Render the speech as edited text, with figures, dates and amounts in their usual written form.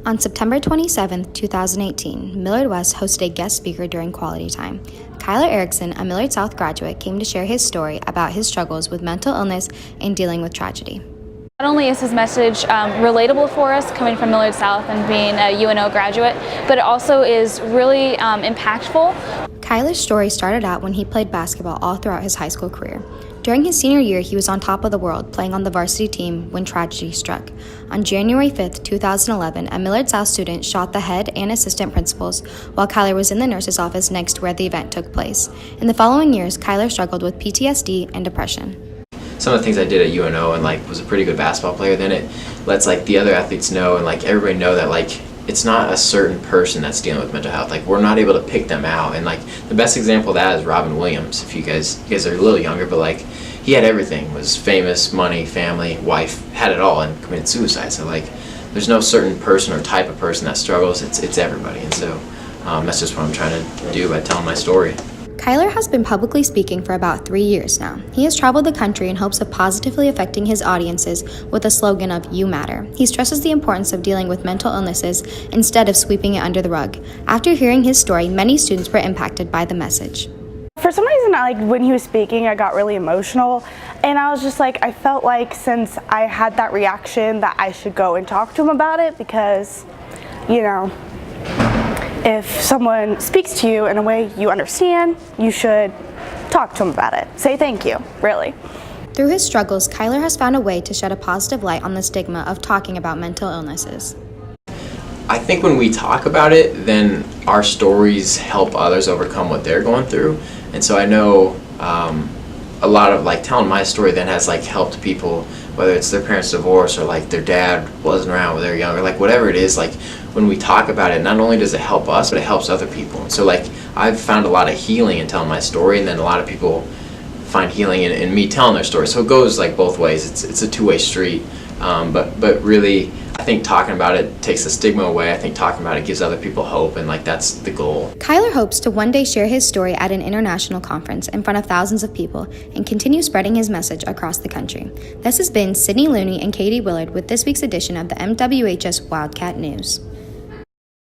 On September 27, 2018, Millard West hosted a guest speaker during Quality Time. Kyler Erickson, a Millard South graduate, came to share his story about his struggles with mental illness and dealing with tragedy. Not only is his message relatable for us coming from Millard South and being a UNO graduate, but it also is really impactful. Kyler's story started out when he played basketball all throughout his high school career. During his senior year, he was on top of the world, playing on the varsity team when tragedy struck. On January 5, 2011, a Millard South student shot the head and assistant principals while Kyler was in the nurse's office next to where the event took place. In the following years, Kyler struggled with PTSD and depression. Some of the things I did at UNO and was a pretty good basketball player, then it lets the other athletes know and everybody know that it's not a certain person that's dealing with mental health. We're not able to pick them out. And the best example of that is Robin Williams. If you guys are a little younger, but he had everything, was famous, money, family, wife, had it all, and committed suicide. So there's no certain person or type of person that struggles. It's everybody. And so that's just what I'm trying to do by telling my story. Kyler has been publicly speaking for about 3 years now. He has traveled the country in hopes of positively affecting his audiences with a slogan of "You Matter." He stresses the importance of dealing with mental illnesses instead of sweeping it under the rug. After hearing his story, many students were impacted by the message. For some reason, when he was speaking, I got really emotional, and I was just I felt since I had that reaction that I should go and talk to him about it because, if someone speaks to you in a way you understand, you should talk to them about it. Say thank you, really. Through his struggles, Kyler has found a way to shed a positive light on the stigma of talking about mental illnesses. I think when we talk about it, then our stories help others overcome what they're going through. And so I know a lot of telling my story then has helped people, whether it's their parents' divorce or their dad wasn't around when they were younger, whatever it is, when we talk about it, not only does it help us, but it helps other people. And so I've found a lot of healing in telling my story, and then a lot of people find healing in me telling their story. So it goes both ways. It's a two-way street. But really, I think talking about it takes the stigma away. I think talking about it gives other people hope, and that's the goal. Kyler hopes to one day share his story at an international conference in front of thousands of people and continue spreading his message across the country. This has been Sydney Looney and Katie Willard with this week's edition of the MWHS Wildcat News.